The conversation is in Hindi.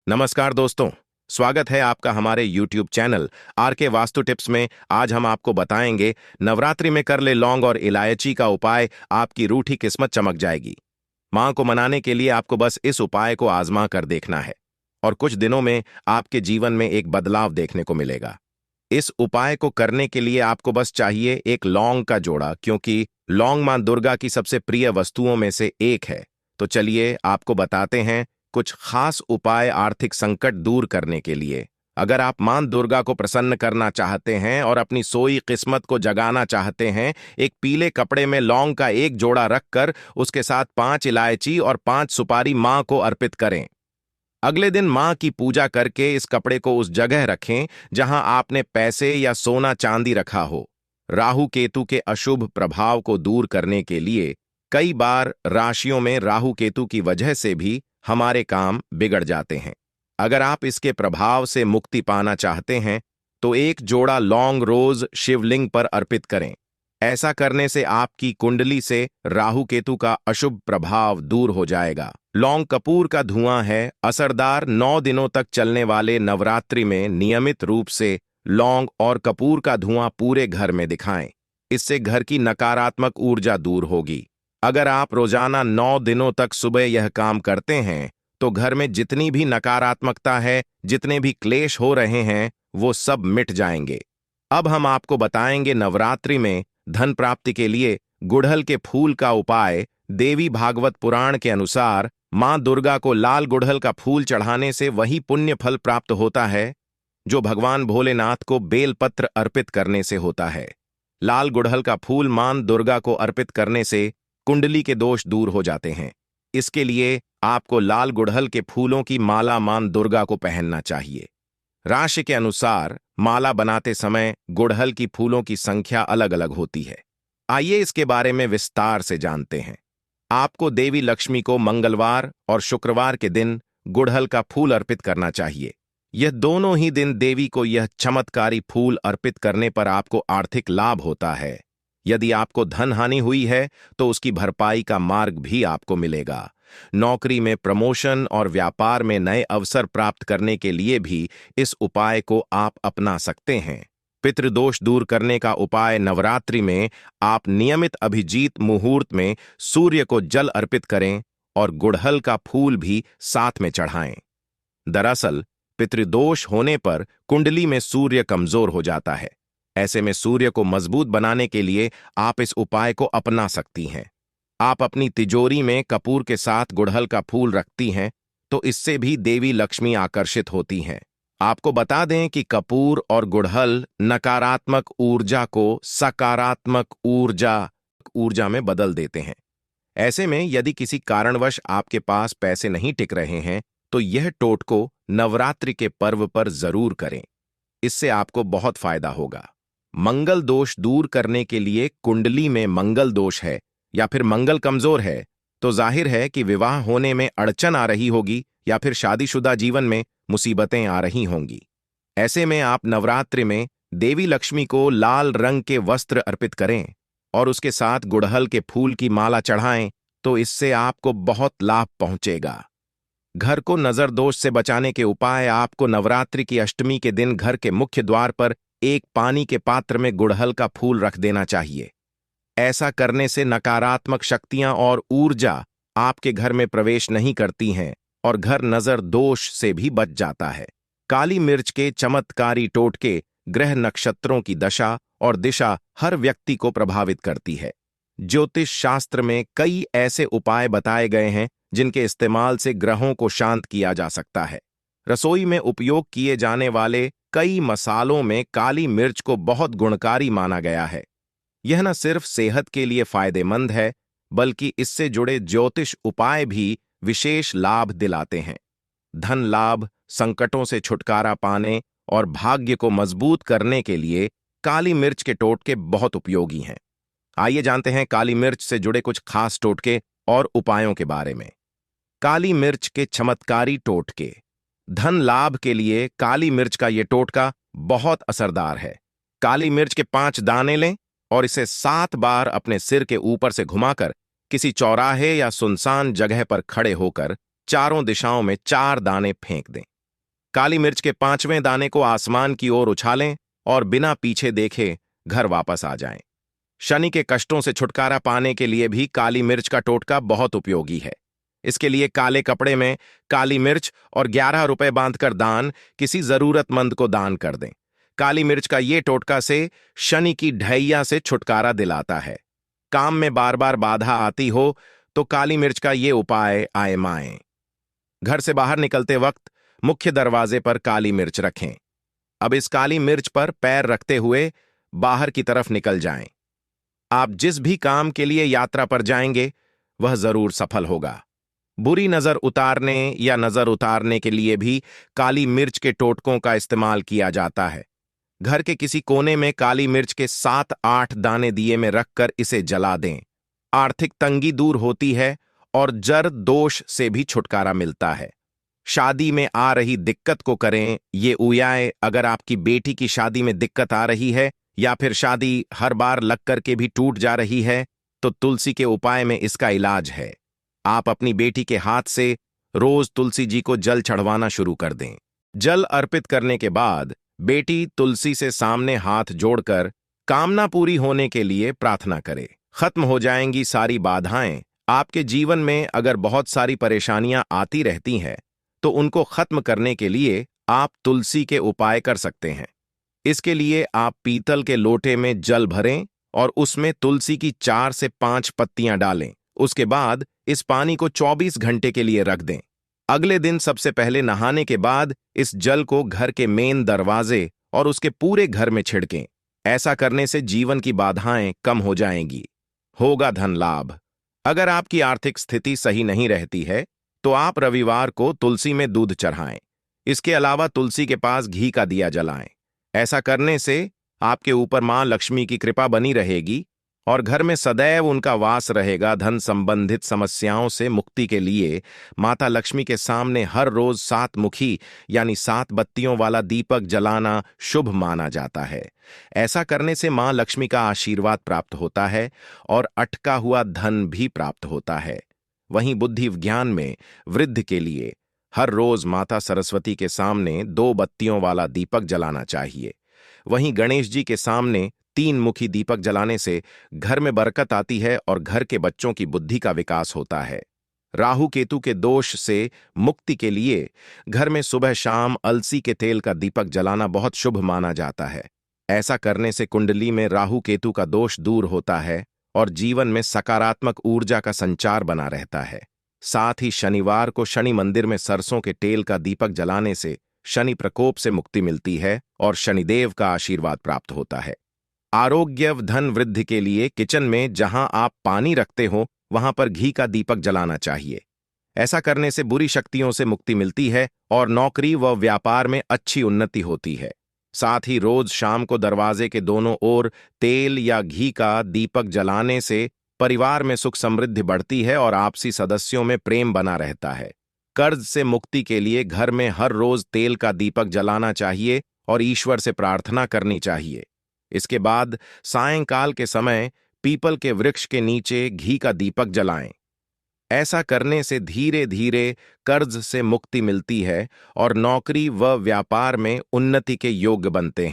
नमस्कार दोस्तों। स्वागत है आपका हमारे YouTube चैनल आर के वास्तु टिप्स में। आज हम आपको बताएंगे नवरात्रि में कर ले लौंग और इलायची का उपाय, आपकी रूठी किस्मत चमक जाएगी। मां को मनाने के लिए आपको बस इस उपाय को आजमा कर देखना है और कुछ दिनों में आपके जीवन में एक बदलाव देखने को मिलेगा। इस उपाय को करने के लिए आपको बस चाहिए एक लौंग का जोड़ा, क्योंकि लौंग मां दुर्गा की सबसे प्रिय वस्तुओं में से एक है। तो चलिए आपको बताते हैं कुछ खास उपाय आर्थिक संकट दूर करने के लिए। अगर आप मां दुर्गा को प्रसन्न करना चाहते हैं और अपनी सोई किस्मत को जगाना चाहते हैं, एक पीले कपड़े में लौंग का एक जोड़ा रखकर उसके साथ 5 इलायची और 5 सुपारी मां को अर्पित करें। अगले दिन मां की पूजा करके इस कपड़े को उस जगह रखें जहां आपने पैसे या सोना चांदी रखा हो। राहु केतु के अशुभ प्रभाव को दूर करने के लिए कई बार राशियों में राहु केतु की वजह से भी हमारे काम बिगड़ जाते हैं। अगर आप इसके प्रभाव से मुक्ति पाना चाहते हैं तो एक जोड़ा लौंग रोज शिवलिंग पर अर्पित करें। ऐसा करने से आपकी कुंडली से राहु केतु का अशुभ प्रभाव दूर हो जाएगा। लौंग कपूर का धुआं है। असरदार 9 दिनों तक चलने वाले नवरात्रि में नियमित रूप से लौंग और कपूर का धुआं पूरे घर में दिखाएं। इससे घर की नकारात्मक ऊर्जा दूर होगी। अगर आप रोजाना 9 दिनों तक सुबह यह काम करते हैं तो घर में जितनी भी नकारात्मकता है, जितने भी क्लेश हो रहे हैं, वो सब मिट जाएंगे। अब हम आपको बताएंगे नवरात्रि में धन प्राप्ति के लिए गुड़हल के फूल का उपाय। देवी भागवत पुराण के अनुसार मां दुर्गा को लाल गुड़हल का फूल चढ़ाने से वही पुण्य फल प्राप्त होता है जो भगवान भोलेनाथ को बेलपत्र अर्पित करने से होता है। लाल गुड़हल का फूल मां दुर्गा को अर्पित करने से कुंडली के दोष दूर हो जाते हैं। इसके लिए आपको लाल गुड़हल के फूलों की माला मां दुर्गा को पहनना चाहिए। राशि के अनुसार माला बनाते समय गुड़हल की फूलों की संख्या अलग अलग होती है। आइए इसके बारे में विस्तार से जानते हैं। आपको देवी लक्ष्मी को मंगलवार और शुक्रवार के दिन गुड़हल का फूल अर्पित करना चाहिए। यह दोनों ही दिन देवी को यह चमत्कारी फूल अर्पित करने पर आपको आर्थिक लाभ होता है। यदि आपको धन हानि हुई है तो उसकी भरपाई का मार्ग भी आपको मिलेगा। नौकरी में प्रमोशन और व्यापार में नए अवसर प्राप्त करने के लिए भी इस उपाय को आप अपना सकते हैं। पितृदोष दूर करने का उपाय। नवरात्रि में आप नियमित अभिजीत मुहूर्त में सूर्य को जल अर्पित करें और गुड़हल का फूल भी साथ में चढ़ाएं। दरअसल पितृदोष होने पर कुंडली में सूर्य कमजोर हो जाता है। ऐसे में सूर्य को मजबूत बनाने के लिए आप इस उपाय को अपना सकती हैं। आप अपनी तिजोरी में कपूर के साथ गुड़हल का फूल रखती हैं तो इससे भी देवी लक्ष्मी आकर्षित होती हैं। आपको बता दें कि कपूर और गुड़हल नकारात्मक ऊर्जा को सकारात्मक ऊर्जा में बदल देते हैं। ऐसे में यदि किसी कारणवश आपके पास पैसे नहीं टिक रहे हैं तो यह टोटको नवरात्रि के पर्व पर जरूर करें। इससे आपको बहुत फायदा होगा। मंगल दोष दूर करने के लिए कुंडली में मंगल दोष है या फिर मंगल कमजोर है तो जाहिर है कि विवाह होने में अड़चन आ रही होगी या फिर शादीशुदा जीवन में मुसीबतें आ रही होंगी। ऐसे में आप नवरात्रि में देवी लक्ष्मी को लाल रंग के वस्त्र अर्पित करें और उसके साथ गुड़हल के फूल की माला चढ़ाएं तो इससे आपको बहुत लाभ पहुंचेगा। घर को नजर दोष से बचाने के उपाय। आपको नवरात्रि की अष्टमी के दिन घर के मुख्य द्वार पर एक पानी के पात्र में गुड़हल का फूल रख देना चाहिए। ऐसा करने से नकारात्मक शक्तियां और ऊर्जा आपके घर में प्रवेश नहीं करती हैं और घर नजर दोष से भी बच जाता है। काली मिर्च के चमत्कारी टोटके। ग्रह नक्षत्रों की दशा और दिशा हर व्यक्ति को प्रभावित करती है। ज्योतिष शास्त्र में कई ऐसे उपाय बताए गए हैं जिनके इस्तेमाल से ग्रहों को शांत किया जा सकता है। रसोई में उपयोग किए जाने वाले कई मसालों में काली मिर्च को बहुत गुणकारी माना गया है। यह न सिर्फ सेहत के लिए फायदेमंद है बल्कि इससे जुड़े ज्योतिष उपाय भी विशेष लाभ दिलाते हैं। धन लाभ, संकटों से छुटकारा पाने और भाग्य को मजबूत करने के लिए काली मिर्च के टोटके बहुत उपयोगी हैं। आइए जानते हैं काली मिर्च से जुड़े कुछ खास टोटके और उपायों के बारे में। काली मिर्च के चमत्कारी टोटके। धन लाभ के लिए काली मिर्च का यह टोटका बहुत असरदार है। काली मिर्च के 5 दाने लें और इसे 7 बार अपने सिर के ऊपर से घुमाकर किसी चौराहे या सुनसान जगह पर खड़े होकर चारों दिशाओं में 4 दाने फेंक दें। काली मिर्च के 5वें दाने को आसमान की ओर उछालें और बिना पीछे देखे घर वापस आ जाएं। शनि के कष्टों से छुटकारा पाने के लिए भी काली मिर्च का टोटका बहुत उपयोगी है। इसके लिए काले कपड़े में काली मिर्च और 11 रुपए बांधकर दान किसी जरूरतमंद को दान कर दें। काली मिर्च का ये टोटका से शनि की ढैया से छुटकारा दिलाता है। काम में बार बार बाधा आती हो तो काली मिर्च का ये उपाय आजमाएं। घर से बाहर निकलते वक्त मुख्य दरवाजे पर काली मिर्च रखें। अब इस काली मिर्च पर पैर रखते हुए बाहर की तरफ निकल जाएं। आप जिस भी काम के लिए यात्रा पर जाएंगे वह जरूर सफल होगा। बुरी नजर उतारने या नजर उतारने के लिए भी काली मिर्च के टोटकों का इस्तेमाल किया जाता है। घर के किसी कोने में काली मिर्च के 7-8 दाने दिए में रखकर इसे जला दें। आर्थिक तंगी दूर होती है और जर दोष से भी छुटकारा मिलता है। शादी में आ रही दिक्कत को करें ये उपाय। अगर आपकी बेटी की शादी में दिक्कत आ रही है या फिर शादी हर बार लग करके भी टूट जा रही है तो तुलसी के उपाय में इसका इलाज है। आप अपनी बेटी के हाथ से रोज तुलसी जी को जल चढ़वाना शुरू कर दें। जल अर्पित करने के बाद बेटी तुलसी से सामने हाथ जोड़कर कामना पूरी होने के लिए प्रार्थना करे। खत्म हो जाएंगी सारी बाधाएं। आपके जीवन में अगर बहुत सारी परेशानियां आती रहती हैं तो उनको खत्म करने के लिए आप तुलसी के उपाय कर सकते हैं। इसके लिए आप पीतल के लोटे में जल भरें और उसमें तुलसी की 4 से 5 पत्तियां डालें। उसके बाद इस पानी को 24 घंटे के लिए रख दें। अगले दिन सबसे पहले नहाने के बाद इस जल को घर के मेन दरवाजे और उसके पूरे घर में छिड़कें। ऐसा करने से जीवन की बाधाएं कम हो जाएंगी। होगा धन लाभ। अगर आपकी आर्थिक स्थिति सही नहीं रहती है तो आप रविवार को तुलसी में दूध चढ़ाएं। इसके अलावा तुलसी के पास घी का दिया जलाएं। ऐसा करने से आपके ऊपर मां लक्ष्मी की कृपा बनी रहेगी और घर में सदैव उनका वास रहेगा। धन संबंधित समस्याओं से मुक्ति के लिए माता लक्ष्मी के सामने हर रोज 7 मुखी यानी 7 बत्तियों वाला दीपक जलाना शुभ माना जाता है। ऐसा करने से मां लक्ष्मी का आशीर्वाद प्राप्त होता है और अटका हुआ धन भी प्राप्त होता है। वहीं बुद्धि विज्ञान में वृद्धि के लिए हर रोज माता सरस्वती के सामने 2 बत्तियों वाला दीपक जलाना चाहिए। वहीं गणेश जी के सामने 3 मुखी दीपक जलाने से घर में बरकत आती है और घर के बच्चों की बुद्धि का विकास होता है। राहु केतु के दोष से मुक्ति के लिए घर में सुबह शाम अलसी के तेल का दीपक जलाना बहुत शुभ माना जाता है। ऐसा करने से कुंडली में राहु केतु का दोष दूर होता है और जीवन में सकारात्मक ऊर्जा का संचार बना रहता है। साथ ही शनिवार को शनि मंदिर में सरसों के तेल का दीपक जलाने से शनि प्रकोप से मुक्ति मिलती है और शनिदेव का आशीर्वाद प्राप्त होता है। आरोग्य व धन वृद्धि के लिए किचन में जहां आप पानी रखते हो वहां पर घी का दीपक जलाना चाहिए। ऐसा करने से बुरी शक्तियों से मुक्ति मिलती है और नौकरी व व्यापार में अच्छी उन्नति होती है। साथ ही रोज शाम को दरवाजे के दोनों ओर तेल या घी का दीपक जलाने से परिवार में सुख समृद्धि बढ़ती है और आपसी सदस्यों में प्रेम बना रहता है। कर्ज से मुक्ति के लिए घर में हर रोज तेल का दीपक जलाना चाहिए और ईश्वर से प्रार्थना करनी चाहिए। इसके बाद सायंकाल के समय पीपल के वृक्ष के नीचे घी का दीपक जलाएं। ऐसा करने से धीरे धीरे कर्ज से मुक्ति मिलती है और नौकरी व व्यापार में उन्नति के योग्य बनते हैं।